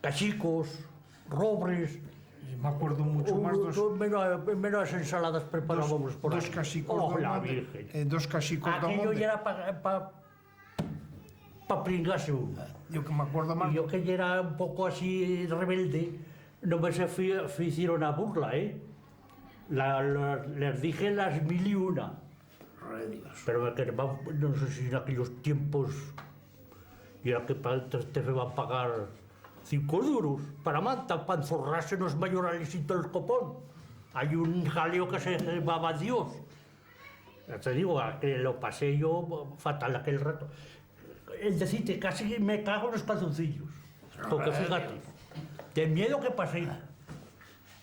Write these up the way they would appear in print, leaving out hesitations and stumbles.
cachicos, robres. Y me acuerdo mucho más Menos ensaladas preparábamos por dos ahí. cachicos Oh, de la onde? Virgen. Dos cachicos de Aquello onde? ya era para pringarse uno. Yo que me acuerdo más. Y yo que ya era un poco así rebelde, no me se hicieron a burla, ¿eh? Les dije las 1001. Pero que no sé si en aquellos tiempos y era que te iban a pagar 5 duros para manta, para enzorrarse los mayorales y todo el copón. Hay un jaleo que se llamaba Dios. Ya te digo, que lo pasé yo fatal aquel rato. Es decir, que casi me cago en los calzoncillos. Porque fíjate, de miedo que pasé.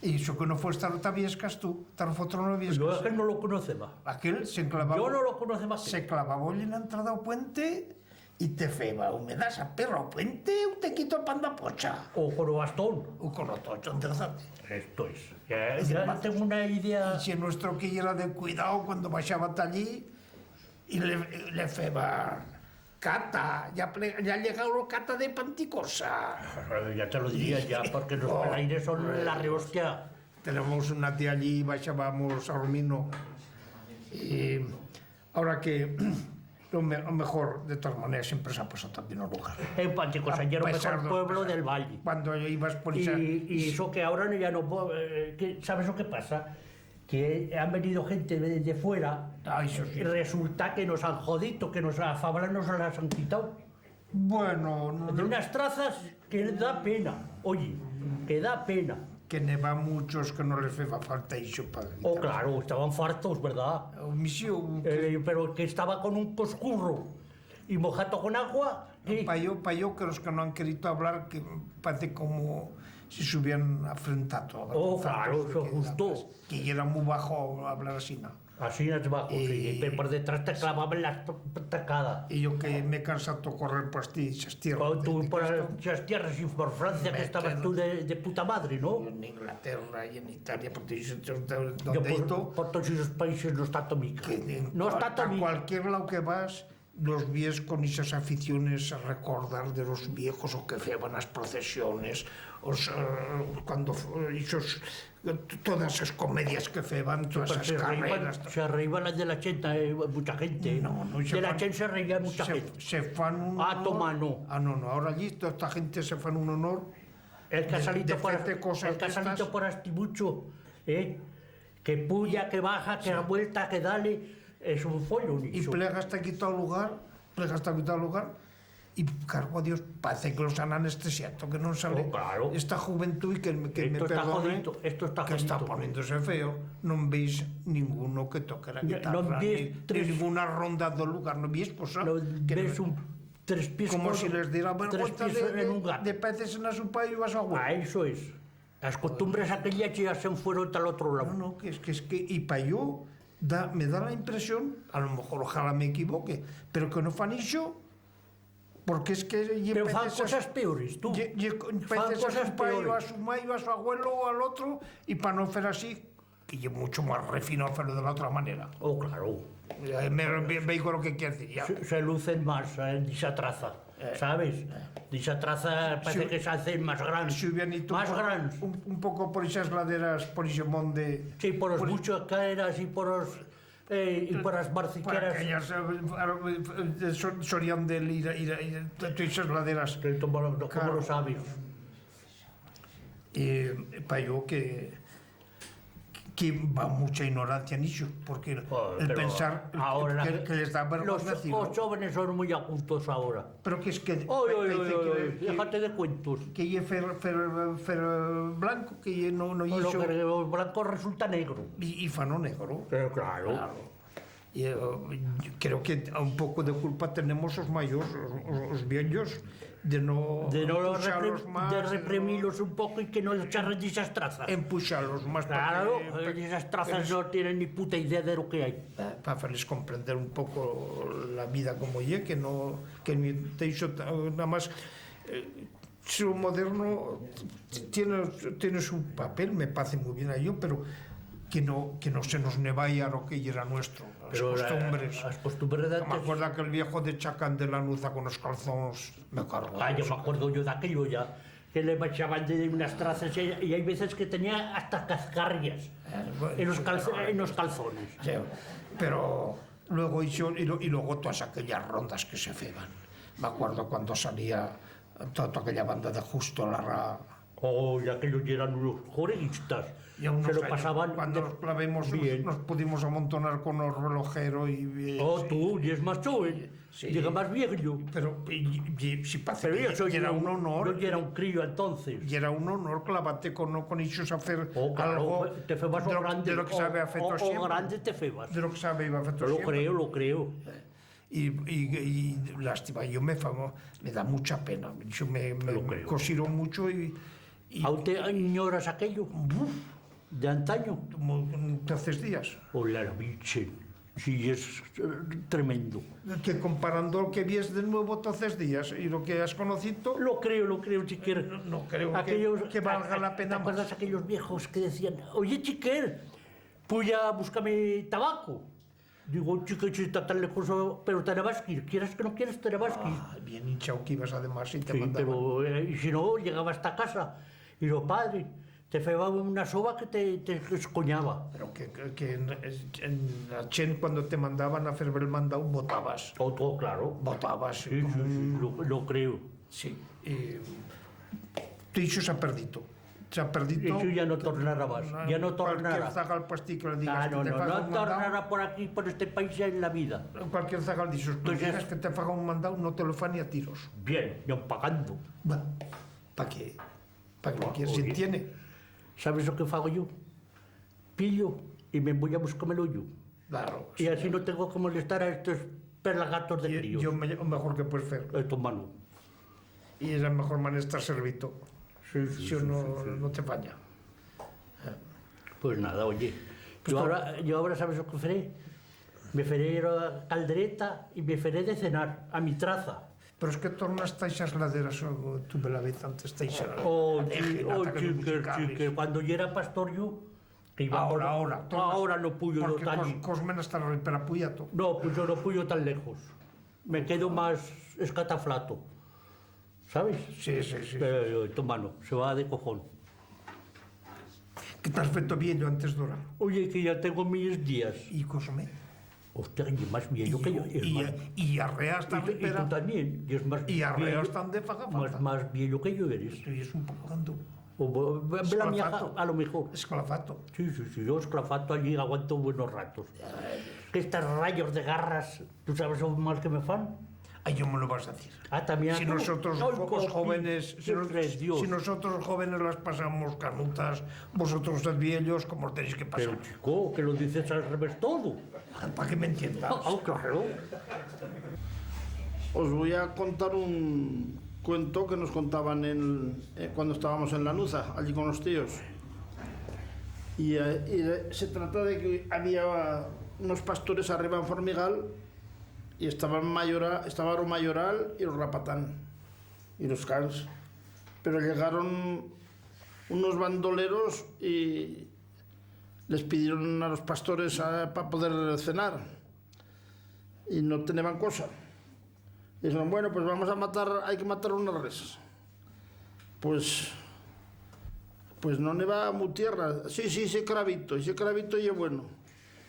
Y eso que no fue Tartaviescas tú, Tarfotro no viescas. Yo es que no lo conoceba. Aquel se enclavaba. Yo no lo conoceba. Se clavaba en la entrada al puente y te feba humedad a perro al puente un te quito panda pocha. O con el bastón. O con los tocho, interesante. Esto es. Ya tengo una idea. Y si nuestro que era de cuidado cuando baixaba allí y le feba cata, ya ha llegado cata de panticosa. Ya te lo diría ya, porque los pelaires son la rehostia. Tenemos una tía allí, baixábamos a Romino. Y ahora que lo mejor, de todas maneras, siempre se ha pasado también un lugar. En Panticosa, ya era el mejor pueblo del valle. Cuando ibas por esa... Y eso que ahora ya no puedo. ¿Sabes lo que pasa? Que han venido gente de fuera. Eso sí. Y resulta que nos han jodido, que nos afablan, nos las han quitado. Bueno, no, De unas trazas que da pena. Oye, que da pena. que ne va muchos que no les feba falta iso para... Oh, claro, estaban fartos, ¿verdad? Pero que estaba con un coscurro y mojado con agua. Para yo que los que no han querido hablar, que parece como si se hubieran afrentado. Oh, claro, eso justo. Que era muy bajo hablar así, ¿no? Así es bajo, sí, pero por detrás te clavaban las tacadas. Y yo que me he cansado de correr por esas tierras. Tú por esas tierras y por Francia, que estabas tú de puta madre, ¿no? En Inglaterra y en Italia, por todos Yo donde por todos esos países no está Tomica. No está a Tomica. cualquier lado que vas, los vies con esas aficiones a recordar de los viejos o que feban las procesiones, cuando esos, todas esas comedias que feban, todas esas carreras. Se reíban las de la 80, mucha gente. No, de la 80 se reía mucha gente. Se fan un honor. Toma, no. No, ahora allí toda esta gente se fan un honor. El casalito cosas por Astibucho, que puya, que baja, que da vuelta, que dale. Es un follo. Y plega hasta quitado lugar, y cargo a Dios, parece que los han anestesiado, que no sale. Oh, claro. Esta juventud y que me perdone, esto está que está poniéndose feo. No veis ninguno que toque la guitarra, ni ninguna ronda de lugar, no veis cosas. No ves tres pies como si les diera vergüenza de peces en su país o a su abuelo. Eso es. Las costumbres aquellas ya se fueron al otro lado. No, que es que y para yo me da la impresión, a lo mejor ojalá me equivoque, pero que no fan iso, porque es que... Pero fan cosas peores, tú. Fan cosas peores. A su mayo, a su abuelo o al otro, y para no hacer así, que yo mucho más refinado hacerlo de la otra manera. Oh, claro. Veis lo que quiero decir. Ya. Se lucen más en esa traza, ¿sabes? De esa traza parece que se hacen más grandes. Si hubieran ido más grandes. Un poco por esas laderas, por ese monte. Sí, por los muchos caeras y por los... y por las barciqueras. Por aquellas Soriandel y todas esas laderas. ¿Cómo lo sabes? Para yo que va mucha ignorancia en eso, porque el pensar ahora que les da vergüenza. Los jóvenes son muy acultos ahora. Pero que es que... Déjate de cuentos. Que es fer blanco, que no hizo... Lo que blanco resulta negro. Y fano negro. Pero claro. Y, creo que un poco de culpa tenemos los mayores, los viejos, de no más, de reprimirlos un poco y que no echarles de esas trazas. Empusharlos más. Claro, esas trazas no tienen ni puta idea de lo que hay. Para hacerles comprender un poco la vida como ye, que te hizo nada más... Lo moderno tiene su papel, me parece muy bien a ello, pero que no se nos nevaya lo que era nuestro, las costumbres. De antes... Me acuerdo aquel viejo de Chacán de la Nuza con los calzones, me cargo. Yo me acuerdo yo de aquello ya. que le echaban de unas trazas y hay veces que tenía hasta cascarrias en los calzones. Sí, pero luego y luego todas aquellas rondas que se feban. Me acuerdo cuando salía toda aquella banda de Justo Larra. Oh, ya que ellos eran unos joreguistas. Se lo pasaban cuando nos clavemos bien. nos pudimos amontonar con los relojeros y oh, tú, y es más joven, sí. llega más viejo. Pero si parece Pero que yo era un honor. Yo era un crío entonces. Y era un honor clavarte con ellos a hacer claro, algo te febas de lo que sabe a feto siempre. O grande te febas. De lo que sabe a feto siempre. Lo creo. Y lástima, me da mucha pena. Yo me cosieron mucho y ¿Aún te ignoras aquello? ¿De antaño? Entonces días. Oh, la biche. Sí, es tremendo. Que comparando lo que vies de nuevo entonces días y lo que has conocido... Lo creo, Chiquer. No creo que valga la pena. ¿Te acuerdas aquellos viejos que decían, oye, Chiquer, puya, búscame tabaco? Digo, Chiquer, si está tan lejos, pero te vas a ir. ¿Quieres que no quieres, te vas a ir? Bien hinchado que ibas además y te sí, mandaban. Pero y si no, llegaba hasta casa y lo padre te febaba una soba que te escoñaba. Pero que en la Chen cuando te mandaban a hacer el mandado votabas. Todo claro. Votabas. Sí, lo creo. Sí. Tu hijo se ha perdido. Se ha perdido. Eso ya no tornará más. Ya no tornará. Cualquier zagal pastic le digas no que te faga un mandado. No tornará por aquí, por este país en la vida. Cualquier zagal dices, Entonces, digas que te faga un mandado, no te lo fa ni a tiros. Bien, yo pagando. ¿Para qué? ¿Para qué lo quieres? Si tiene. ¿Sabes lo que hago yo? Pillo y me voy a buscarme el hoyo. Claro. Y así no tengo que molestar a estos pelagatos de críos. Yo mejor que puedes hacer. Esto mano. Y es la mejor manera de estar servido. Sí, si no te falla. Pues nada, oye. Pues yo ahora, ¿sabes lo que faré? Me faré a caldereta y me faré de cenar, a mi traza. Pero es que tornas esas laderas, tú me la ves antes, chique, cuando yo era pastor yo, que iba ahora no puyo porque tan... Cosmena está per apoyato. No, pues yo no puyo tan lejos. Me quedo más escataflato. ¿Sabes? Sí. Pero tu mano, se va de cojón. Que te has feito viejo antes de orar. Oye, que ya tengo mis días. ¿Y Cosme? Hostia, y es más viejo que yo. Y Arrea está y tú también. Y Arrea están de faga falta. Más viejo que yo eres. Y es un poco dando. A lo mejor. Esclafato. Sí, yo esclafato allí aguanto buenos ratos. Que estos rayos de garras, ¿tú sabes lo mal que me fan? Ay, yo me lo vas a decir. También si nosotros jóvenes, si nosotros jóvenes las pasamos canutas, vosotros los viejos, ¿cómo os tenéis que pasar? Pero chico, que lo dices al revés todo. Para que me entiendas. Claro. Os voy a contar un cuento que nos contaban cuando estábamos en Lanuza, allí con los tíos. Y se trata de que había unos pastores arriba en Formigal y estaba el mayoral y el rapatán y los cans. Pero llegaron unos bandoleros y les pidieron a los pastores para poder cenar y no tenían cosa. Y dijeron, bueno, pues hay que matar unas res. Pues no ne va mu tierra. Sí, ese cravito y es bueno.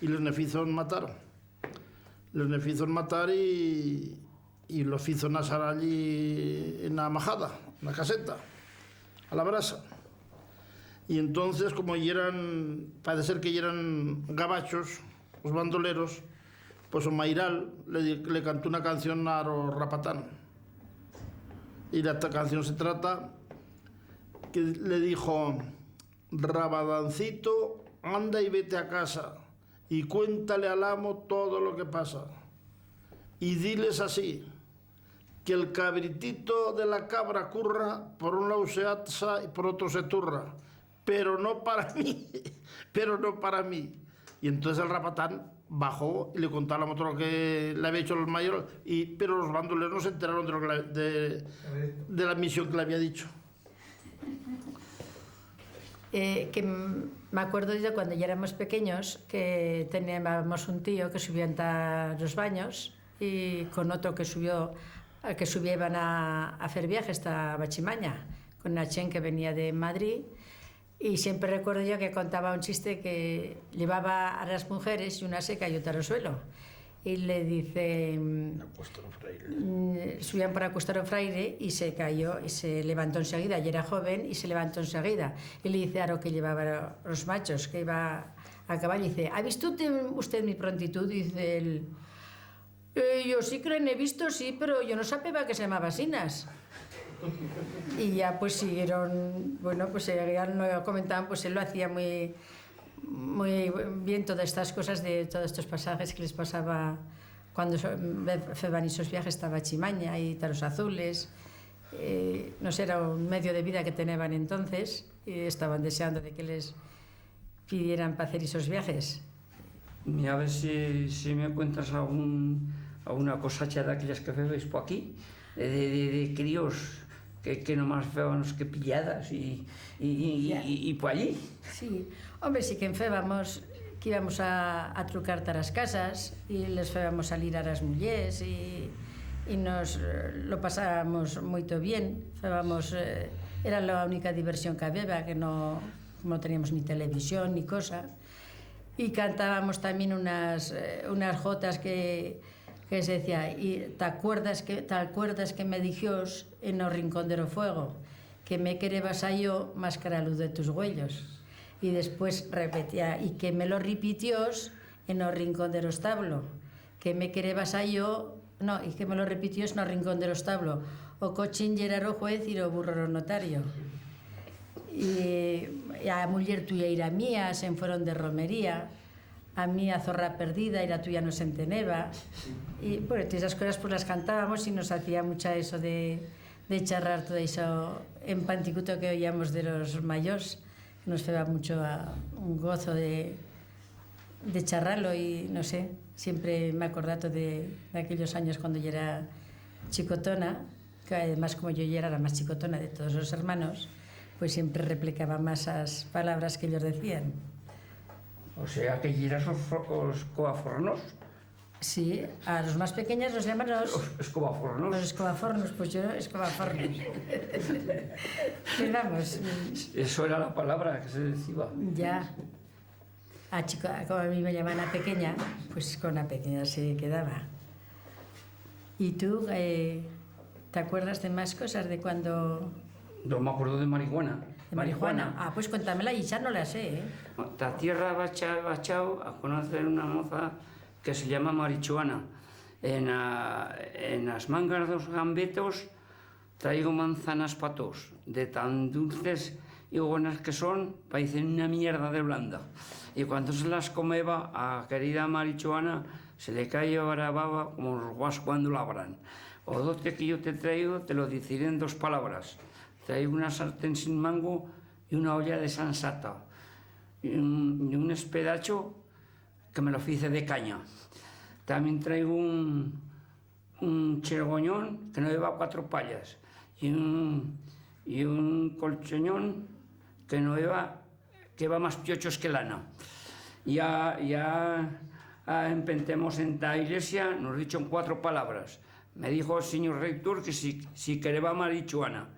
Y les nefizon matar. Les nefizon matar y los hicieron asar allí en la majada, en la caseta, a la brasa. Y entonces, como parece ser que eran gabachos, los bandoleros, pues o Mairal le cantó una canción a los rapatán. Y la canción se trata que le dijo, Rabadancito, anda y vete a casa y cuéntale al amo todo lo que pasa. Y diles así, que el cabritito de la cabra curra, por un lado se asa y por otro se turra, pero no para mí. Y entonces el rapatán bajó y le contó al amo todo lo que le había hecho el mayor, pero los bandoleros no se enteraron de la misión que le había dicho. Que me acuerdo de cuando ya éramos pequeños, que teníamos un tío que subía a los baños y con otro que subían a hacer viajes hasta Bachimaña con Nachén, que venía de Madrid, y siempre recuerdo yo que contaba un chiste que llevaba a las mujeres y una se cayó al suelo. Y le dice, subían para Cuestero Fraile y se cayó y se levantó enseguida, y era joven y se levantó enseguida. Y le dice a lo que llevaba los machos, que iba a caballo, y dice, ¿ha visto usted mi prontitud? Y dice él, yo sí que lo he visto, sí, pero yo no sabía que se llamaba Sinas. Y ya pues siguieron, bueno, pues ya no comentaban, pues él lo hacía muy bien, todas estas cosas, de todos estos pasajes que les pasaba cuando feban esos viajes, estaba a Chimaña y Taros Azules, no sé, era un medio de vida que tenían entonces y estaban deseando de que les pidieran para hacer esos viajes. Mira, a ver si me cuentas alguna cosacha de aquellas que veis por aquí, de críos que nomás fébanos que pilladas y por allí. Sí, hombre, sí que enfébamos que íbamos a trucar a las casas y les fébamos salir a las mullers y nos lo pasábamos muy bien. Fébamos, era la única diversión que había, que no teníamos ni televisión ni cosa. Y cantábamos también unas jotas que se decía, y ¿te acuerdas que me dijos en o rincón del fuego que me querebas a yo más que la luz de tus huellos? Y después repetía, y que me lo repitiós en o rincón del establo, que me querebas a yo, no, y que me lo repitiós en o rincón del establo, o cochín yera o juez y o burro o notario. Y a muller tuya y la mía se fueron de romería, a mí a zorra perdida y la tuya no se enteneba. Y bueno, esas cosas pues las cantábamos y nos hacía mucho eso de charrar todo eso en panticuto que oíamos de los mayores. Nos feba mucho un gozo de charrarlo y no sé, siempre me he acordado de aquellos años cuando yo era chicotona, que además como yo ya era la más chicotona de todos los hermanos, pues siempre replicaba más esas palabras que ellos decían. O sea, que eras os coafornos. Sí, a los más pequeños los llaman los escobafornos. Los escobafornos, pues yo escobafornos. Pues vamos. Eso era la palabra que se decía. Ya. A chico, como a mí me llaman a pequeña, pues con la pequeña se quedaba. ¿Y tú te acuerdas de más cosas de cuando...? No me acuerdo de marihuana. ¿De marihuana? Ah, pues cuéntamela y ya no la sé, ¿eh? La tierra bachao a conocer una moza que se llama Marichuana. En las mangas de los gambetos traigo manzanas patos, de tan dulces y buenas que son, parecen una mierda de blanda. Y cuando se las comeba, a querida Marichuana se le cae la baba como los guas cuando labran. O dote que yo te traigo, te lo diré en 2 palabras. Traigo una sartén sin mango y una olla de sansata. Y un espedacho que me lo hice de caña. También traigo un chergoñón que no lleva 4 payas y un colchoñón que no lleva, que va más piochos que lana. Ya empentemos en la iglesia, nos dicho en 4 palabras. Me dijo el señor rector que si quereba Marichuana.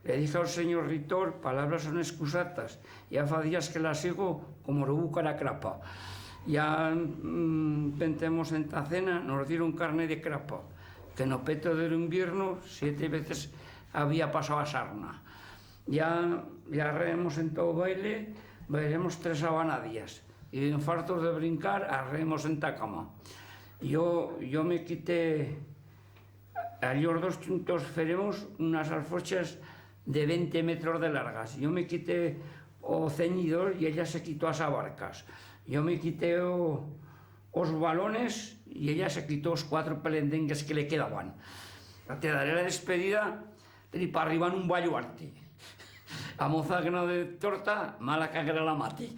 Le dije al señor rector, palabras son excusatas, ya fa días que las sigo como lo busca la crapa. Ya pentemos en la cena, nos dieron carne de crapa, que no peto del invierno 7 veces había pasado a sarna. Ya arreemos en todo baile, bailemos 3 sabanadías, y en fartos de brincar, arreemos en ta cama. Yo me quité, a los 2 juntos feremos unas alfochas de 20 metros de largas. Yo me quité o ceñidor y ella se quitó as abarcas. Yo me quité os balones y ella se quitó os 4 pelendengues que le quedaban. Te daré la despedida y para arriba en un baluarte. A moza que no de torta, mala caguera la mate.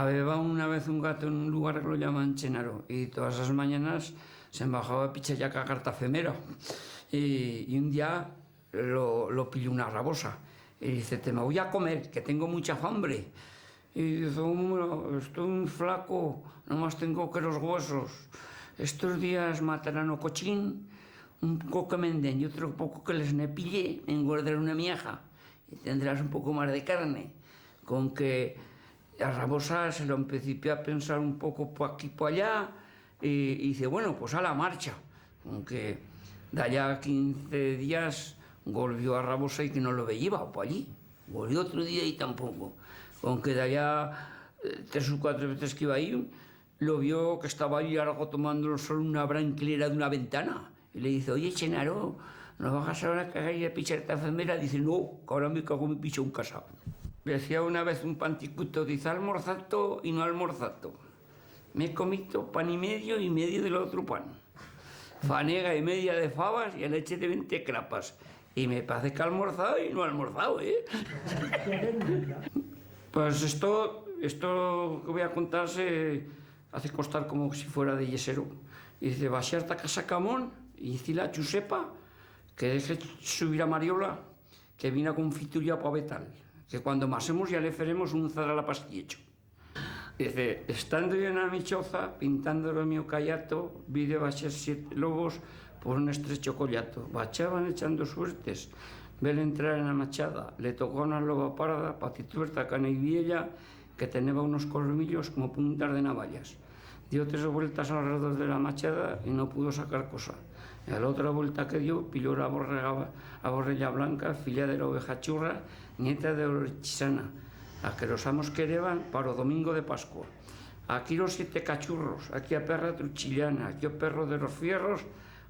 Había una vez un gato en un lugar que lo llaman Chenaro y todas las mañanas se bajaba a pichar ya carta efemera y un día lo pilló una rabosa y dice, te me voy a comer, que tengo mucha hambre. Y dice, hombre, estoy muy flaco, nomás tengo que los huesos. Estos días matarán o cochín, un poco que me den y otro poco que les nepille, me engordaré una miaja y tendrás un poco más de carne. Con que la rabosa se lo empezó a pensar un poco por aquí por allá y dice, bueno, pues a la marcha. Aunque de allá 15 días volvió a rabosa y que no lo veía por allí. Volvió otro día y tampoco. Aunque de allá 3 o 4 veces que iba ahí, lo vio que estaba ahí algo tomando el sol en una branquilera de una ventana. Y le dice, oye, Chenaro, ¿no vas ahora a cagar y a picharte efemera? Dice, no, que ahora me cago, me picho un casado. Decía una vez un panticuto, dice, almorzato y no almorzato. Me he comido pan y medio del otro pan. Fanega y media de fabas y a leche de 20 clapas. Y me parece que ha almorzado y no ha almorzado, ¿eh? Pues esto que voy a contar se hace costar como si fuera de yesero. Y dice, va a ser a casa Camón y dice la Chusepa que deje subir a Mariola, que viene a confituría para Betal, que cuando masemos ya le faremos un zar a la pastillecho. Dice, estando yo en la mi choza, pintándolo en mi callato, vi de baixar 7 lobos por un estrecho collato. Bachaban echando suertes. Vele entrar en la machada, le tocó una loba parda, patituerta, cana y vieja, que tenía unos colmillos como puntas de navallas. Dio 3 vueltas alrededor de la machada y no pudo sacar cosa. Y a la otra vuelta que dio, pilló la borrella blanca, filla de la oveja churra, nieta de Orchisana, a que los amos quereban para o domingo de Pascua. Aquí los 7 cachurros, aquí a perra truchillana, aquí o perro de los fierros,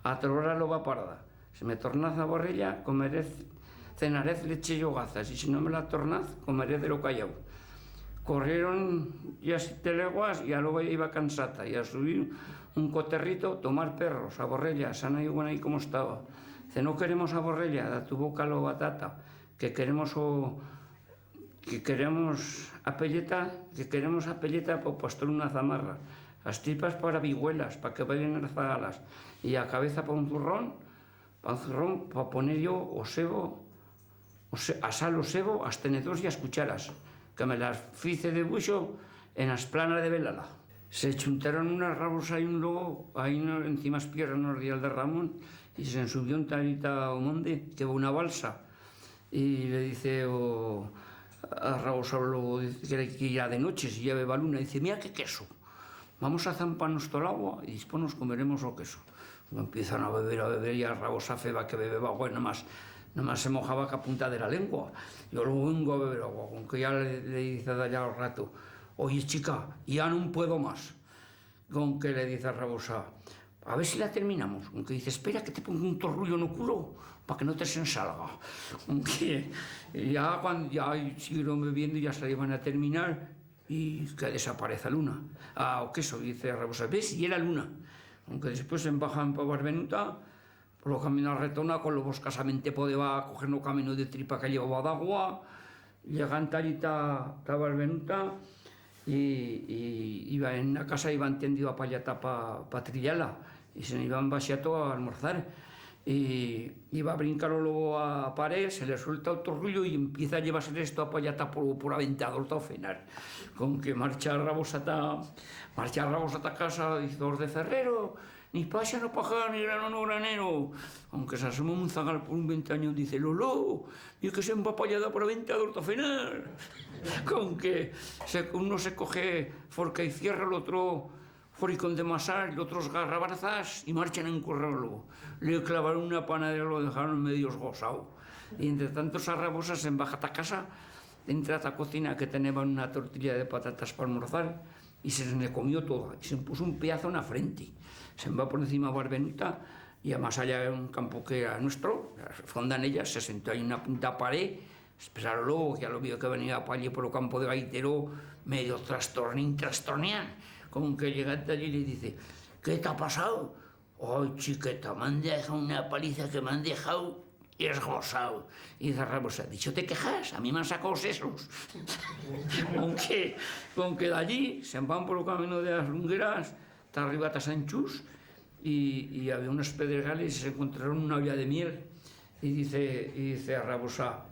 a trora loba parda. Si me tornaz a borrella, cenarez leche y hogazas, y si no me la tornaz, comeré de lo callao. Corrieron ya 7 leguas y a luego iba cansata, y a subir un coterrito, tomar perros, a borrella, sana y buena y como estaba. Dice, no queremos a borrella, da tu boca lo batata, que queremos a pelleta por pastor una zamarra, las tripas para vihuelas, para que vayan las zagalas, y a cabeza para un zurrón, para poner yo o sebo, asar o sebo, as tenedores y as cucharas, que me las fice de buxo en las planas de Velala. Se chuntaron unas rabos ahí un lobo, ahí encima las piernas nos dio el de Ramón, y se subió un talita o monte, que va una balsa, y le dice a Rabosa al lobo, dice que irá de noche, si ya beba luna, dice, mira qué queso, vamos a zamparnos todo el agua y después nos comeremos el queso. Empiezan a beber y a Rabosa feba que bebeba agua, nomás se mojaba que a punta de la lengua. Yo luego vengo a beber agua, aunque ya le dice de allá al rato, oye chica, ya no puedo más. Con que le dice a Rabosa, a ver si la terminamos. Aunque dice, espera que te pongo un torrullo en el culo para que no te se ensalga. Aunque ya cuando ya siguieron bebiendo ya se la iban a terminar y que desaparece la luna. O queso, dice Rabosa, ¿ves? Y era luna. Aunque después se bajan para Barbenuta, por los caminos retona, con los escasamente podía coger un camino de tripa que llevaba de agua, llegan talita a Barbenuta y iba en la casa, iban tendido para allá para Trillala y se iban baixato a almorzar. Y iba a brincar luego a pared, se le suelta otro rollo y empieza a llevarse esto para allá por aventador a cenar. Con que marcha Rabosa a casa, dice, os de Ferrero, ni pasa no paja, ni grano no granero. Aunque se asoma un zagal por un 20 años, dice, Lolo, y es que se va para allá por aventador a cenar. Con que uno se coge forca y cierra, el otro foricón de masar, y otros garrabarzas y marchan en correrlo. Le clavaron una panadera, lo dejaron medio esgozado. Y entre tanto esa Rabosa se baja a casa, entra a la cocina que tenía una tortilla de patatas para almorzar y se le comió toda y se puso un pedazo en la frente. Se va por encima de Barbenuta y además allá en un campo que era nuestro, fondan ellas, se sentó ahí en una punta pared, esperaron luego, ya lo vio que venía para allí por el campo de Gaitero, medio trastornean. Como que llega allí y le dice, ¿qué te ha pasado? Ay, chiqueta, me han dejado una paliza que me han dejado y es gozado. Y dice Rabosa, dicho te quejas, a mí me han sacado sesos. con que de allí se van por el camino de las Lungueras, hasta arriba a Sanchús, y había unos pedregales y se encontraron una olla de miel. Y dice a Rabosa,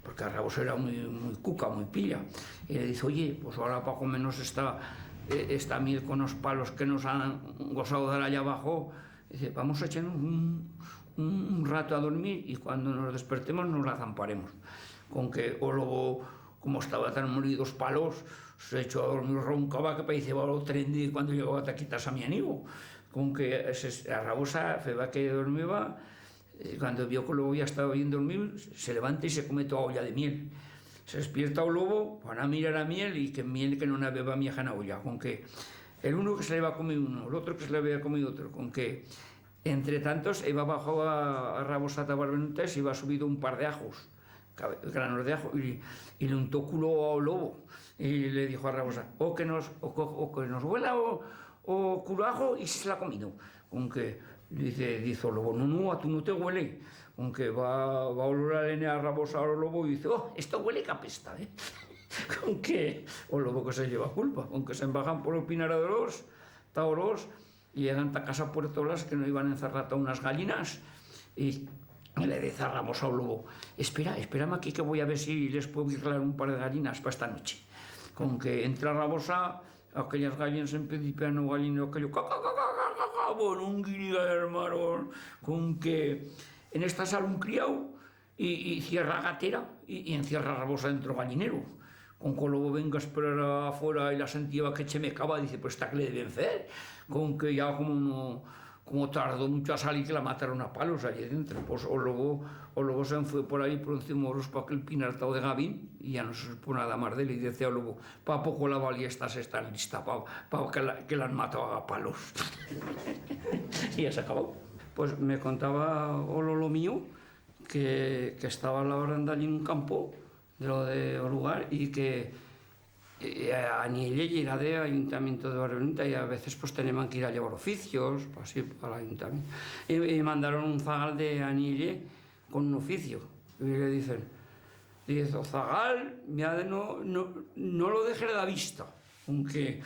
porque a Rabosa era muy cuca, muy pilla, y le dice, oye, pues ahora para comernos esta miel con los palos que nos han gozado de allá abajo, dice, vamos a echarnos un rato a dormir y cuando nos despertemos nos la zamparemos. Con que o luego, como estaba tan molidos palos, se echó a dormir, roncaba que parecía el tren de cuando llegaba a Taquitas a mi amigo. Con que a Rabosa feba que dormía, cuando vio que el lobo ya estaba bien dormido, se levanta y se come toda olla de miel. Se despierta el lobo, van a mirar a miel y que miel que no la beba mi hija olla. Con que el uno que se le había comido uno, el otro que se le había comido otro. Con que entre tantos iba bajo a Rabosa a Barbenutes y iba subido un par de ajos, granos de ajo, y le untó culo al lobo. Y le dijo a Rabosa, o que nos huela o culo ajo y se la ha comido. Con que dice el lobo, no, a tú no te huele. Aunque va a oler a Rabosa al lobo y dice, esto huele que apesta, ¿eh? Con que el lobo que se lleva culpa, con que se embajan por el Pinar de los Tauros y llegan a casa puertolas que no iban a encerrar a unas gallinas y le dice a Rabosa al lobo, espérame aquí que voy a ver si les puedo virlar un par de gallinas para esta noche. Con que entra Rabosa, aquellas gallinas en principiano gallino, aquello, bueno, un guiriga de hermano, con que en esta sala un criado y cierra gatera y encierra a Rabosa dentro del gallinero. Con que luego venga a esperar afuera y la sentía que se me acaba, dice, pues esta que le deben hacer. Con que ya como tardó mucho a salir, que la mataron a palos allí dentro. Pues o luego se fue por ahí por encima de los para aquel pinartado de Gavín y ya no se supo nada más de él. Y decía luego, para poco la ballesta está lista, para que la han matado a palos. Y ya se acabó. Pues me contaba lo mío, que estaba a la baranda allí en un campo de lugar y que a Nielle era de Ayuntamiento de Barbenita y a veces pues tenían que ir a llevar oficios, pues, así, para el Ayuntamiento. Y mandaron un zagal de Nielle con un oficio. Y le dice, zagal, no lo dejes de la vista. Aunque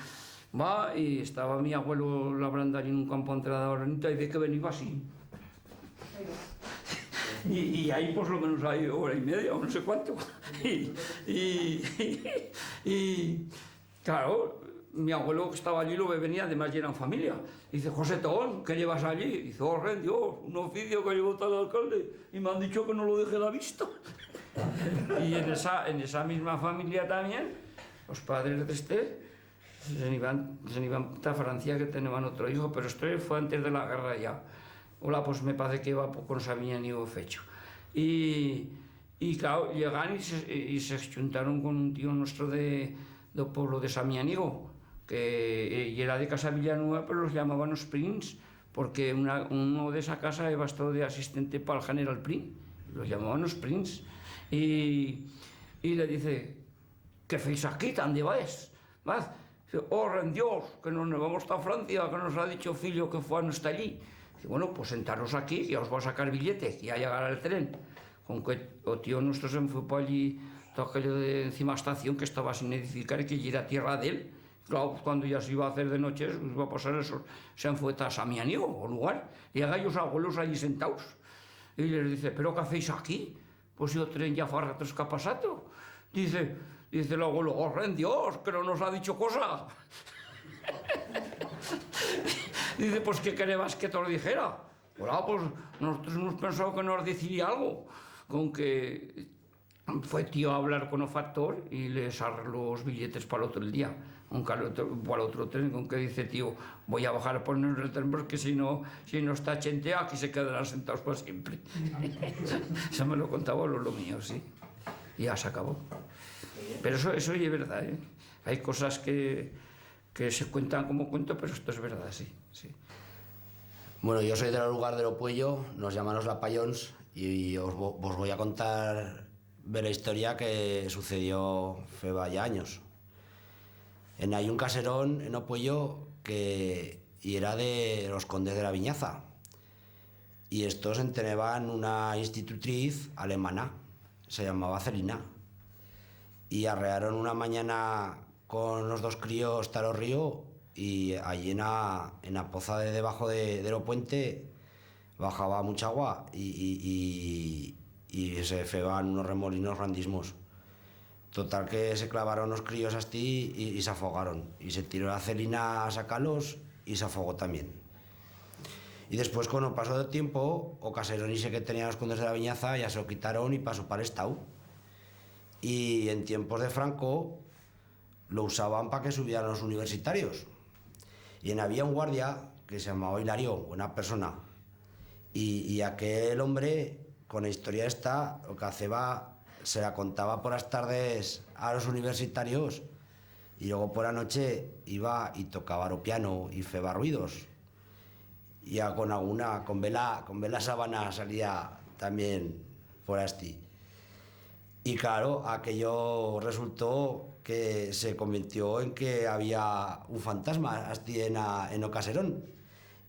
va y estaba mi abuelo labrando allí en un campo entre la Barbenita y ve que venía así. Y ahí pues lo menos hay hora y media o no sé cuánto. Y claro, mi abuelo que estaba allí lo venía, además ya eran familia. Dice, José Tón, ¿qué llevas allí? Dice, Dios, un oficio que llevó tal alcalde y me han dicho que no lo deje de la vista. Y en esa misma familia también, los padres de se iban a Francia que tenían otro hijo, pero esto fue antes de la guerra ya. Hola, pues me parece que va poco no sabía ni fecho. Y claro, llegan y se juntaron con un tío nuestro del pueblo de Samianigo, que era de Casa Villanueva, pero los llamaban los Prins, porque uno de esa casa iba estado de asistente para el general Prin, los llamaban los Prins. Y le dice, ¿qué hacéis aquí? ¿Dónde vais? ¿Vas? Dice, Dios, que nos vamos a Francia, que nos ha dicho Filio que fue no está allí. Dice, bueno, pues sentaros aquí, ya os voy a sacar billete, ya llegará el tren. Con que el tío nuestro se fue para allí, todo aquello de encima de la estación que estaba sin edificar y que ya era tierra de él. Claro, pues cuando ya se iba a hacer de noche, se iba a pasar eso, se fue a Samianigo, o lugar, y haga los abuelos allí sentados. Y les dice, ¿pero qué hacéis aquí? Pues el tren ya fue a ratos que ha pasado. Dice el abuelo, Dios, que no nos ha dicho cosa. Dice, pues ¿qué querías que te lo dijera? Hola, pues nosotros hemos pensado que nos deciría algo. Con que fue tío a hablar con el factor y les arregló los billetes para el otro día. Aunque para el otro tren, con que dice, tío, voy a bajar a poner el tren porque si no está gente aquí se quedarán sentados para siempre. Eso me lo contaba lo mío, sí. Y ya se acabó. Pero eso es verdad, ¿eh? Hay cosas que se cuentan como cuento, pero esto es verdad, sí. Bueno, yo soy del lugar de Lopuello, nos llaman los Lapallons y os voy a contar de la historia que sucedió hace ya años. Hay un caserón en Lopuello que era de los condes de la Viñaza y estos entrenaban una institutriz alemana, se llamaba Celina, y arrearon una mañana con los dos críos hasta el río, y allí en la poza de debajo de lo puente bajaba mucha agua y se feban unos remolinos grandísimos. Total que se clavaron los críos así y se afogaron. Y se tiró la Celina a sacarlos y se afogó también. Y después, con el paso del tiempo, o Caserón y sé que tenía los condes de la Viñaza, ya se lo quitaron y pasó para el Estado. Y en tiempos de Franco lo usaban para que subieran los universitarios. Y había un guardia que se llamaba Hilario, buena persona. Y aquel hombre, con la historia esta, lo que hacía, se la contaba por las tardes a los universitarios y luego por la noche iba y tocaba el piano y feba ruidos. Y ya con vela sábana salía también por así. Y claro, aquello resultó que se convirtió en que había un fantasma así en o Caserón.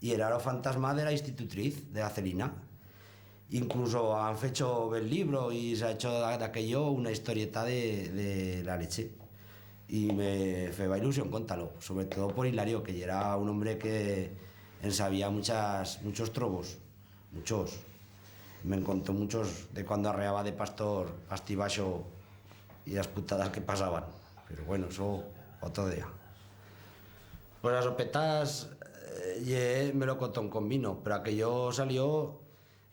Y era el fantasma de la institutriz, de la Celina. Incluso han hecho el libro y se ha hecho de aquello una historieta de la leche. Y me fue ilusión contarlo, sobre todo por Hilario, que era un hombre que sabía muchos trobos, muchos. Me contó muchos de cuando arreaba de pastor pastibacho y las putadas que pasaban. Pero bueno, eso otro día. Pues las sopetas me lo contó con vino, pero aquello salió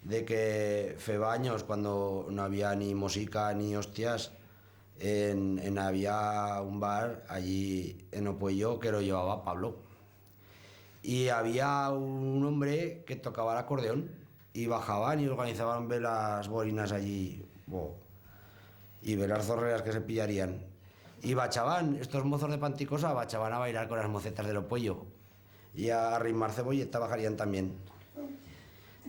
de que feba años cuando no había ni música ni hostias, había un bar allí en Opuello que lo llevaba Pablo. Y había un hombre que tocaba el acordeón y bajaban y organizaban las bolinas allí y las zorreras que se pillarían. Y bachaban, estos mozos de Panticosa bachaban a bailar con las mocetas del Opuello y a arrimar cebolleta bajarían también.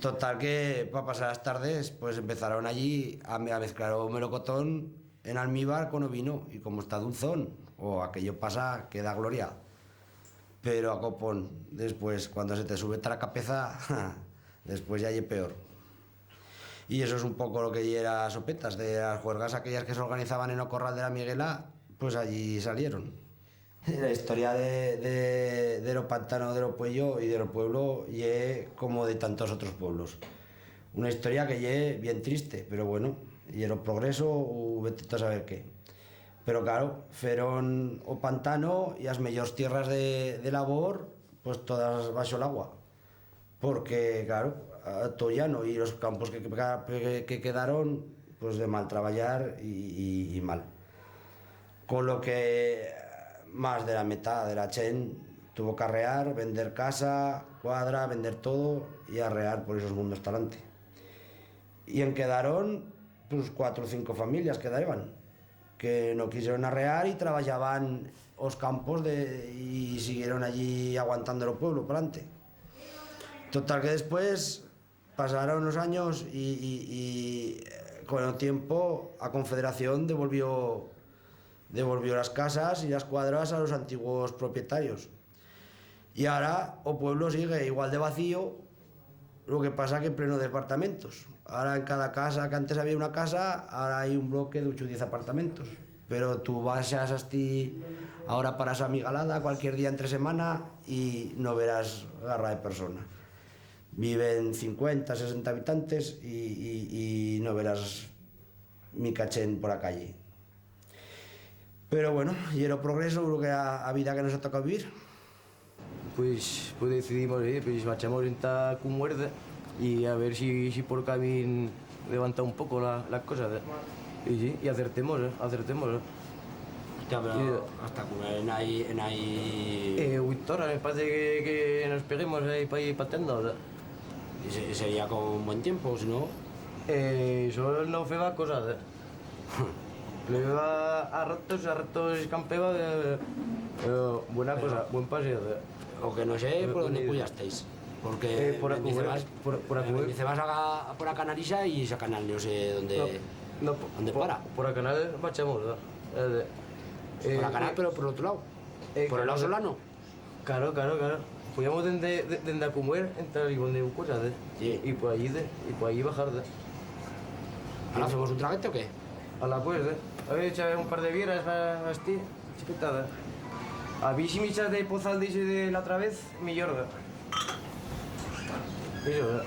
Total que para pasar las tardes pues empezaron allí a mezclar o melocotón en almíbar con ovino y como está dulzón, aquello pasa que da gloria. Pero a copón, después cuando se te sube la cabeza, después ya hay peor. Y eso es un poco lo que era sopetas, de las juergas aquellas que se organizaban en el Corral de la Miguela, pues allí salieron. La historia de lo pantano de lo puello y de lo pueblo ye como de tantos otros pueblos. Una historia que ye bien triste, pero bueno, y el progreso, vete a saber qué. Pero claro, fueron o pantano y las mejores tierras de labor, pues todas bajo el agua. Porque claro, todo llano y los campos que quedaron, pues de mal trabajar y mal. Con lo que más de la mitad de la chen tuvo que arrear, vender casa, cuadra, vender todo y arrear por esos mundos talante. Y quedaron pues 4 o 5 familias quedaban, que no quisieron arrear y trabajaban los campos y siguieron allí aguantando el pueblo por delante. Total que después pasaron unos años y con el tiempo a Confederación devolvió las casas y las cuadras a los antiguos propietarios. Y ahora el pueblo sigue igual de vacío, lo que pasa que en pleno de apartamentos. Ahora en cada casa, que antes había una casa, ahora hay un bloque de 8 o 10 apartamentos. Pero tú vas ahora para esa migalada cualquier día entre semana y no verás garra de persona. Viven 50, 60 habitantes y no verás mi cachén por la calle. Pero bueno, y el progreso, creo que a vida que nos ha tocado vivir. Pues decidimos, pues marchamos en esta muerte y a ver si por camino levanta un poco las cosas. Y sí, y acertemos. Hostia, pero hasta comer en ahí... 8 horas, me parece que nos peguemos ahí para ir pateando. Y sería con buen tiempo, si no... Solo no feba cosas. Le iba a ratos campeba, pero buena cosa, buen paseo. O que no sé por dónde puyasteis. Porque por me dice vas por a Canarisa y esa canal no sé dónde, dónde para. Por a canal marchamos, Por a canal, pero por el otro lado. Por el lado solano. Claro. podíamos desde a comer, entrar y poner cosas, Sí. y por allí, bajar, ¿Ahora hacemos un traguete o qué? a la pues, a ver, echar un par de bieras a ti, chiquitada. A mí si me echas de pozal de la otra vez, me llora. Eso,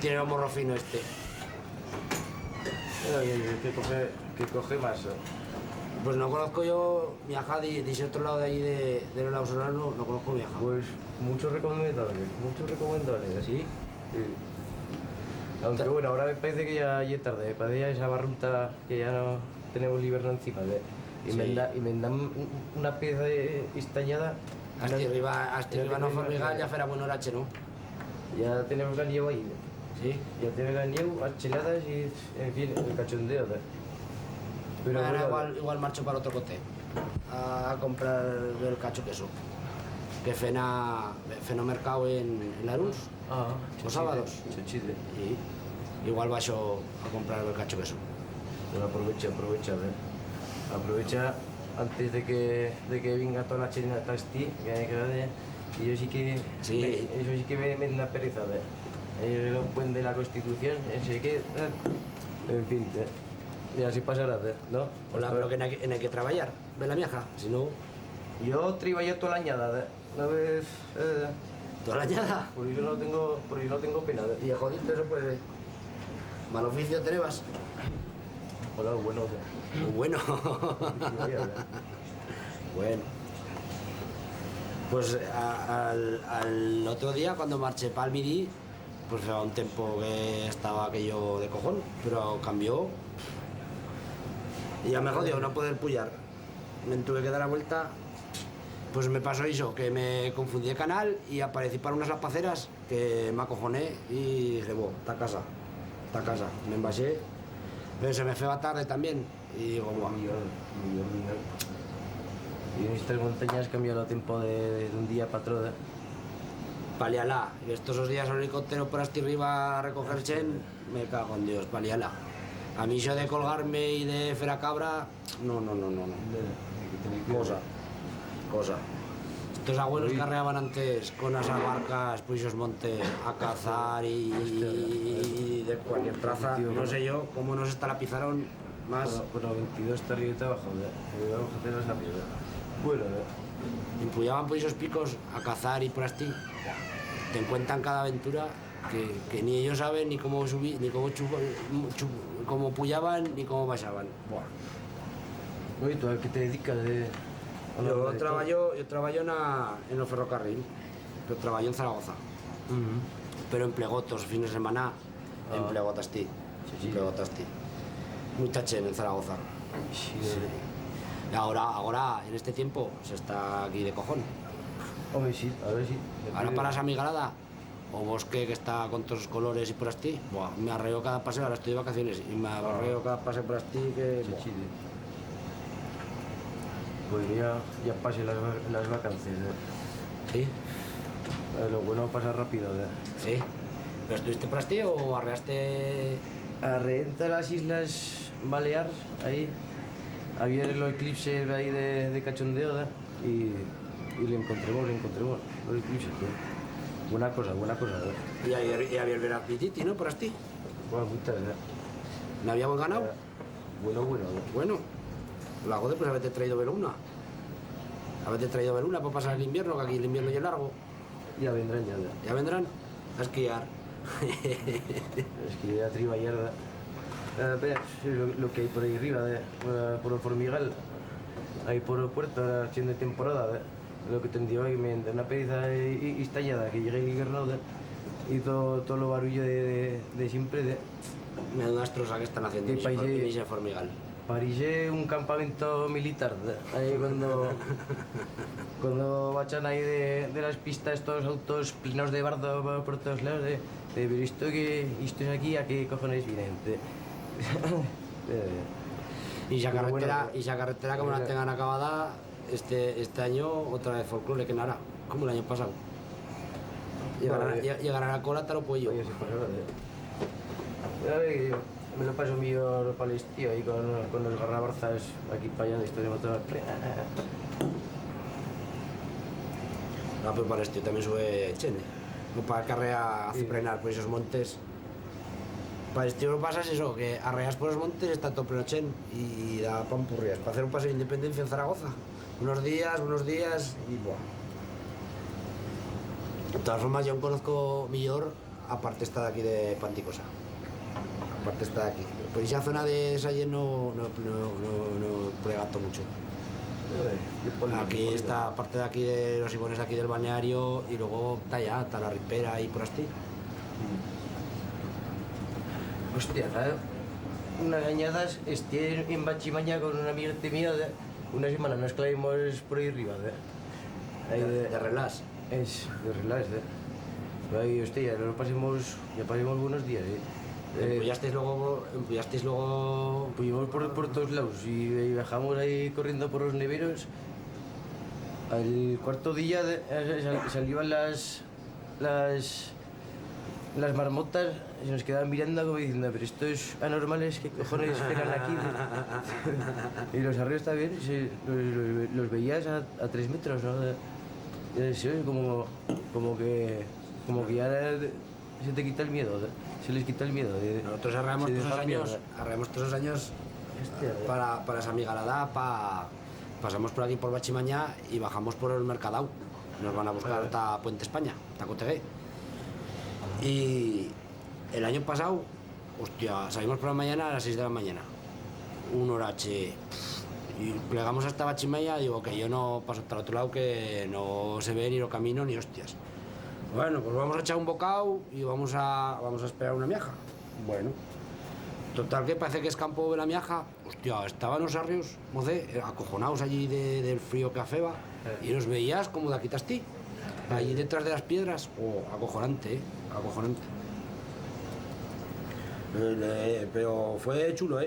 Tiene un morro fino este. que coge más. Pues no conozco yo mi ajá de ese otro lado de ahí de los lados Solano, no conozco mi ajá. Pues muchos recomendables, ¿sí? Sí. Aunque bueno, ahora me parece que ya es tarde, me parece ya esa barrunta que ya no tenemos libertad encima. Y, Sí. me dan una pieza estañada. Hasta arriba no formigal, ya fuera bueno rache, ¿no? Ya tenemos la nieve ahí. Sí. Ya tenemos la nieve, las cheladas y, en fin, el cachondeo. Pero Ahora bueno, igual marcho para otro cote a comprar el cacho queso. Que fena mercado en Laruns, los sábados. Chochide. Y igual vayo a comprar el cacho queso. Pero aprovecha, aprovecha antes de que venga toda la china tasti, y yo sí que, Sí. eso sí que me da pereza, ellos lo pueden de la Constitución, ese que, en fin, y así pasará, ¿no? Hola, pero que no hay que trabajar, ve la vieja, si no, Yo trabajo toda la añada, una vez, toda la añada. por eso no tengo pena, Y jodiste eso pues, mal oficio tenebas. Hola, bueno, Bueno. Bueno. Pues al otro día, cuando marché para el Midi, pues fue un tiempo que estaba aquello de cojón, pero cambió. Y ya me jodió no poder pullar. Me tuve que dar la vuelta. Pues me pasó eso, que me confundí de canal y aparecí para unas lapaceras que me acojoné y dije, bueno, está casa. Me envasé, pero se me fue a tarde también y digo, buah. Y en estas montañas cambia el tiempo de un día para otro, Palialá, y estos esos días el helicóptero por hasta arriba a recoger chen, me cago en Dios, palialá. A mí eso de colgarme y de feracabra, no. Cosa. Estos abuelos que arreaban antes con las barcas, pues esos montes a cazar y de cualquier traza, no sé yo, cómo nos está la pizaron más. Bueno, 22 está arriba y está abajo, vamos a hacer las rápido. Bueno, Empullaban por esos picos a cazar y por así. Te cuentan cada aventura que ni ellos saben ni cómo subir, ni cómo pullaban, ni cómo bajaban. Buah. oye, ¿tú a qué te dedicas? Yo trabajo en el ferrocarril, pero trabajo en Zaragoza. Pero en plegotos, fines de semana, en plegotasti. Mucha chen en Zaragoza. Sí. Y ahora, en este tiempo, se está aquí de cojón. Hombre, sí, a ver si. Ahora paras a Migalada, o bosque que está con todos los colores y por así, buah, me arreo cada paseo, ahora estoy de vacaciones, y me arreo cada paseo por así que... buah. Sí. Pues ya pasé las vacaciones. Sí, Lo bueno pasa rápido. sí. ¿Pero estuviste por así o arreaste...? Arreenta las Islas Baleares, ahí. Había los eclipses ahí de cachondeo, y le encontremos los eclipses. Buena cosa. Y había el Verapititi, ¿no? Por así. Buena puta, ¿No habíamos ganado? Bueno. Bueno, la joder, pues haberte traído ver una. Haberte traído ver una para pasar el invierno, que aquí el invierno ya es largo. Ya vendrán ya. Ya vendrán a esquiar. Es que ya triba yarda. Lo que hay por ahí arriba, por el Formigal, ahí por el puerto, ahora siendo temporada, lo que tendió ahí, me da una pereza estallada, que llegue el invierno y todo lo barullo de siempre. Menuda destroza que están haciendo ¿Qué país es? en ese Formigal. París un campamento militar, ahí cuando bachan ahí de las pistas estos autos plenos de bardo por todos lados, pero esto es aquí, ¿a qué cojones vienen? Y esa Pero carretera, bueno, y esa carretera como la tengan acabada, este año otra vez folclore, que no hará, como el año pasado. Llegará a la cola hasta los cuellos. Oye, se pasó, a ver, que yo me lo paso mejor para el estío ahí con los garrabarzas aquí para allá de historia motor. No, pero para esto también sube Chen. No para que arrea hace frenar por esos montes. Para esto lo que pasa es eso, que arreas por los montes está todo pleno Chen y da pampurrias. Para hacer un paseo de independencia en Zaragoza. Unos días y buah. De todas formas, yo conozco mejor, aparte está de aquí de Panticosa. Aparte está de aquí. Por esa zona de Sallén no pregato mucho. Aquí está parte de aquí de los ibones de aquí del balneario y luego está allá, está la ripera y por así. Hostia, ¿sabes? Unas gañadas, estoy en Bachimaña con una amiga mía, una semana nos clavimos por ahí arriba, ahí De relax. Es de relax, ahí, hostia, ya pasamos buenos días, Empullasteis luego... Fuimos por todos lados y bajamos ahí corriendo por los neveros. Al cuarto día salían las marmotas y nos quedaban mirando como diciendo, pero estos anormales, ¿qué cojones esperan aquí? Y los arreos también, los veías a 3 metros, ¿no? Como que ya se te quita el miedo, se les quita el miedo. Nosotros arreamos todos los años para esa migalada, pasamos por aquí por Bachimaña y bajamos por el Mercadao. Nos van a buscar hasta Puente España, hasta Cotegué. Y el año pasado, hostia, salimos por la mañana a las 6 de la mañana. Un horache. Y plegamos hasta Bachimaña, digo que yo no paso hasta el otro lado, que no se ve ni lo camino ni hostias. Bueno, pues vamos a echar un bocado y vamos a esperar una miaja. Bueno, total que parece que es campo de la miaja. Hostia, estaban los arrios, moce, acojonados allí del frío que haceba y los veías como de aquí tastí, allí detrás de las piedras. Oh, acojonante, acojonante. Pero fue chulo,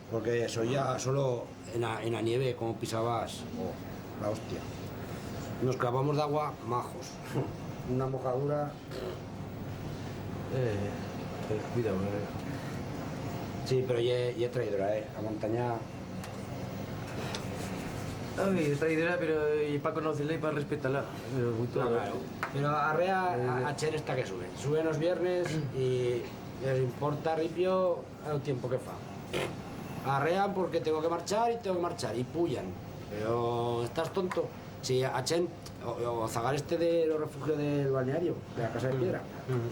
porque eso ya solo en la nieve, como pisabas, oh, la hostia. Nos clavamos de agua majos. Una mojadura. Cuidado, Sí, pero ya es traidora, La montaña. Ay, es traidora, pero para conocerla y para respetarla. Claro. Pero arrea a Chen esta que sube. Sube los viernes y les importa ripio el tiempo que fa. Arrean porque tengo que marchar y pullan. Pero estás tonto. Si a Chen o Zagar de los refugios del balneario, de la casa de piedra.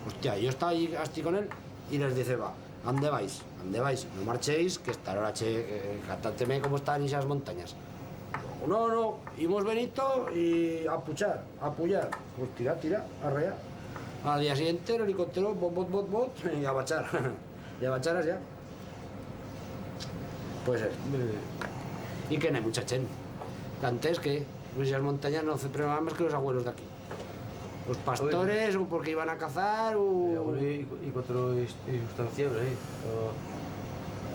Hostia, yo estaba allí así con él y les dice, va, ¿a dónde vais? ¿A dónde vais? No marchéis, que esta hora, catáteme cómo están esas montañas. No, hemos venido y a pullar. Pues tira, arrea. Al día siguiente el helicóptero, bot, y a bachar. Y a bacharas ya. Puede ser. Y que no hay mucha Chen. Antes que pues esas montañas no se preparan más que los abuelos de aquí. Los pastores, o porque iban a cazar, o... Y cuatro sustancias,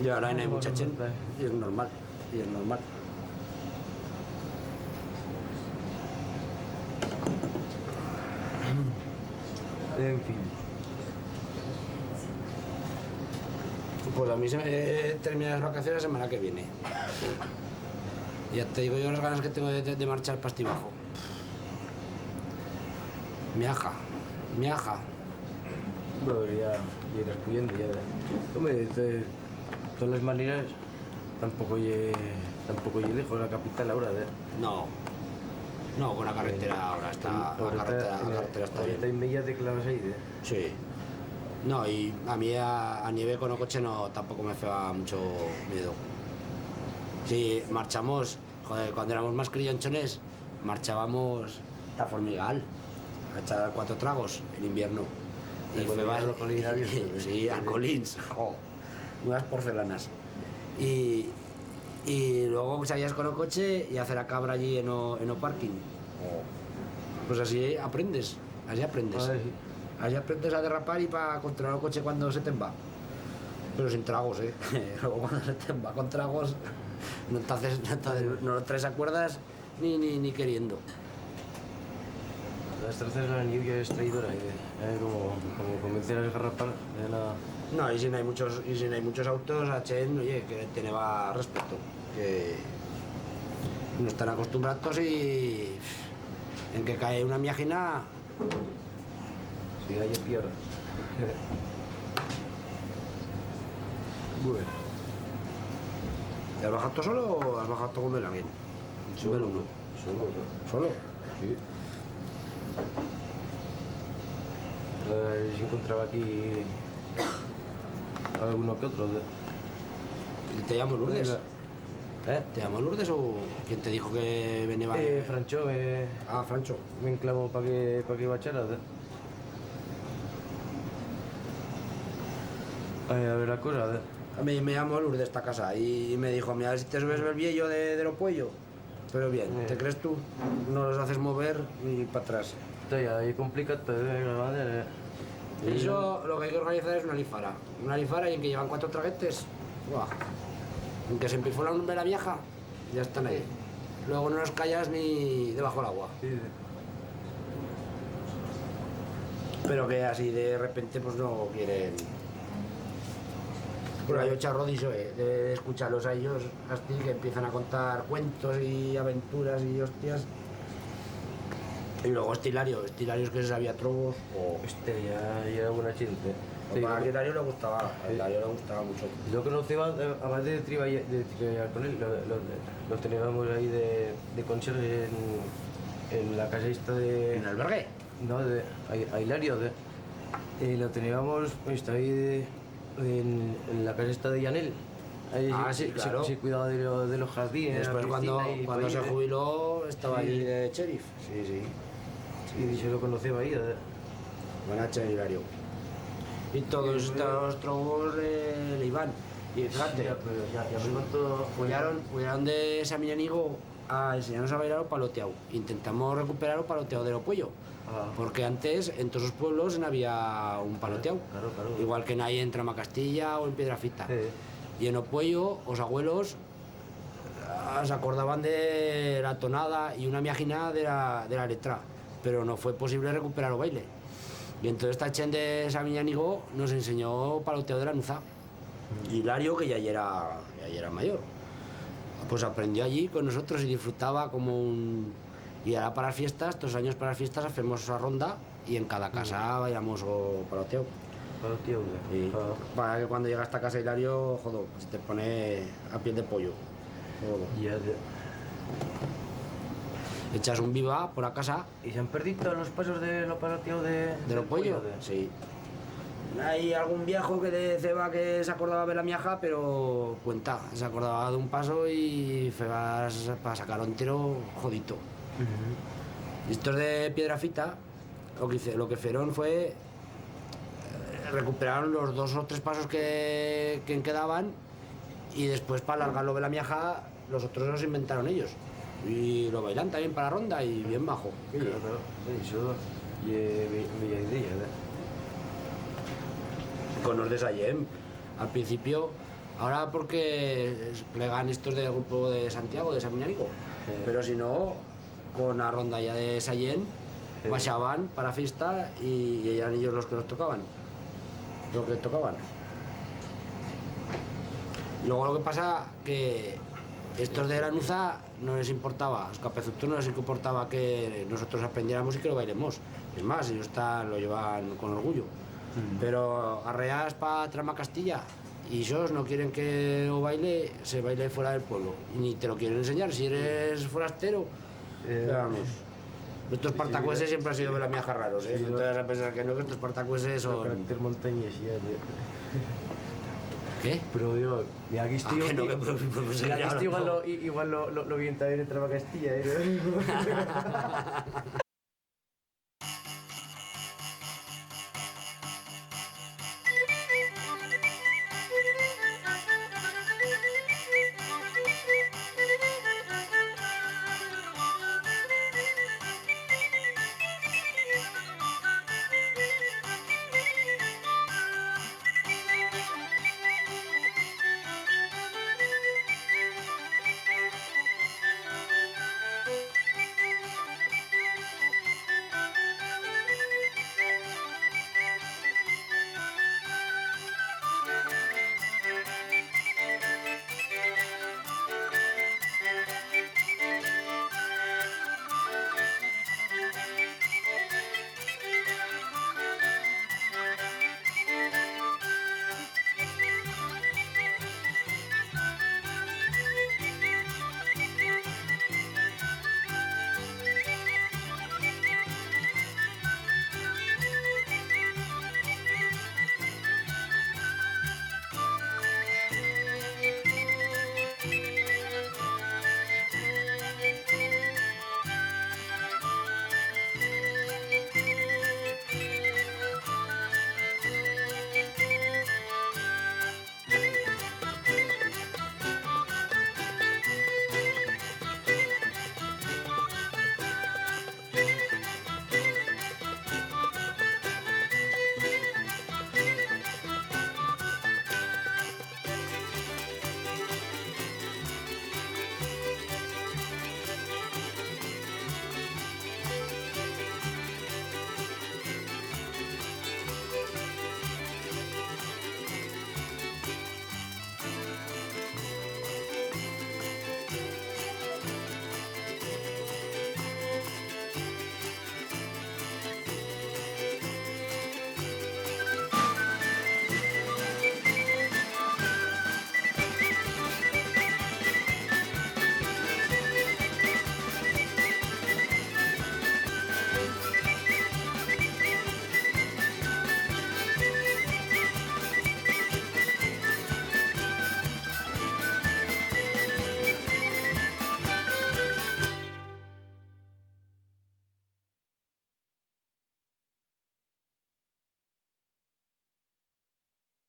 Y ahora no hay mucha Chen. Y es normal. En fin. Pues a mí se me terminan las vacaciones la semana que viene. Ya te digo yo las ganas que tengo de marchar para este bajo. Miaja. Bueno, ya irás pudiendo, ya. Hombre, de todas las maneras, tampoco lle lejos la capital ahora, No, con la carretera ahora está. La carretera está bien. Está en media de clavas ahí, Sí. No, y a mí a nieve con el coche tampoco me hacía mucho miedo. Sí, marchamos, joder, cuando éramos más crillonchones, marchábamos a Formigal, a echar 4 tragos en invierno. Y fue más... Sí, a Colins, unas porcelanas. Y luego salías con el coche y hacer la cabra allí en el parking. Pues así aprendes. Así aprendes a derrapar y para controlar el coche cuando se te va. Pero sin tragos, Luego cuando se te va con tragos, no lo traes a cuerdas ni queriendo. Las trazas de la nieve es traidora, como convencer a desgarrapar. No, y si no hay muchos autos, a Chen, oye, que tenía respeto. Que no están acostumbrados y En que cae una miajina. Sí, hay en tierra. Bueno. ¿Te has bajado tú solo o has bajado tú con el alguien? Solo, uno. Solo, ¿no? ¿Solo? Sí. Se encontraba aquí alguno que otro. ¿Y te llamo Lourdes? ¿Eh? ¿Te llamo Lourdes o quién te dijo que venía? Francho Ah, Francho. me enclamó para que bachara. A ver la cosa. A mí me llamó Lourdes de esta casa y me dijo, mira, si te subes el viejo de los puellos. Pero bien, ¿te crees tú? No los haces mover ni para atrás. Está ahí complicado la madera. Eso lo que hay que organizar es una lifara. Una lifara y en que llevan 4 traguetes. ¡Buah! En que se empifó la lumbre la vieja, ya están ahí. Luego no los callas ni debajo del agua. Sí. Pero que así de repente pues no quieren. Pero yo charro dicho, de escucharlos a ellos así que empiezan a contar cuentos y aventuras y hostias. Y luego Hilario es que se sabía trobos. Ya era buena gente. Sí, A Hilario le gustaba, mucho. yo conocía, además de triballar con él, lo teníamos ahí de conserje en la casa esta de... ¿En el albergue? No, a Hilario. Lo teníamos está ahí en la casa esta de Llanel. Ahí Sí, claro. Se cuidaba de los jardines. Después la piscina y cuando se ahí, jubiló estaba Sí. allí de sheriff. Sí. Y se lo conocía ahí. Buena Hilario. Y todos estos trobos le iban. Y fíjate, cuidaron de San Millanigo a enseñarnos a bailar o paloteado. Intentamos recuperar o paloteado de lo pollo. Porque antes en todos los pueblos no había un paloteado. Claro. Igual que ahí en Tramacastilla o en Piedrafita. Sí. Y en Opuello, los abuelos se acordaban de la tonada y una miajina de la letra. Pero no fue posible recuperar el baile. Y entonces esta chen de San Millanigo nos enseñó paloteo de la nuza. Y Hilario, que ya era mayor, pues aprendió allí con nosotros y disfrutaba como un... Y ahora para las fiestas, estos años para las fiestas hacemos esa ronda y en cada casa bailamos o paloteo. Y para que cuando llega a esta casa Hilario, joder, se te pone a piel de pollo. Joder. Echas un viva por la casa. ¿Y se han perdido los pasos de los paloteos ¿De los pollos? Sí. Hay algún viejo que de Ceba que se acordaba de la miaja, pero cuenta, se acordaba de un paso y febas para sacarlo entero jodito. Y estos de Piedrafita, lo que hicieron fue recuperaron los 2 o 3 pasos que quedaban y después para alargarlo de la miaja los otros los inventaron ellos. Y lo bailan también para la ronda y bien bajo. Claro. Eso y bella idea. Con los de Sallén, al principio, ahora porque plegan estos del grupo de Santiago, de San Millanigo, pero si no, con la ronda ya de Sallén, pasaban para la fiesta y eran ellos los que nos tocaban. Luego lo que pasa que estos de la Nuza no les importaba, los capezutos no les importaba que nosotros aprendiéramos y que lo bailemos. Es más, ellos lo llevan con orgullo. Pero arreas para Tramacastilla y ellos no quieren que se baile fuera del pueblo. Y ni te lo quieren enseñar si eres forastero. Vamos. Estos partacueses siempre han sido de la miaja raros, ¿eh? No te vas a pensar que no, que estos partacueses son... Carácter montañés ya. ¿Qué? Pero yo, mira, aquí estoy... que no, que igual lo vi en Travacastilla.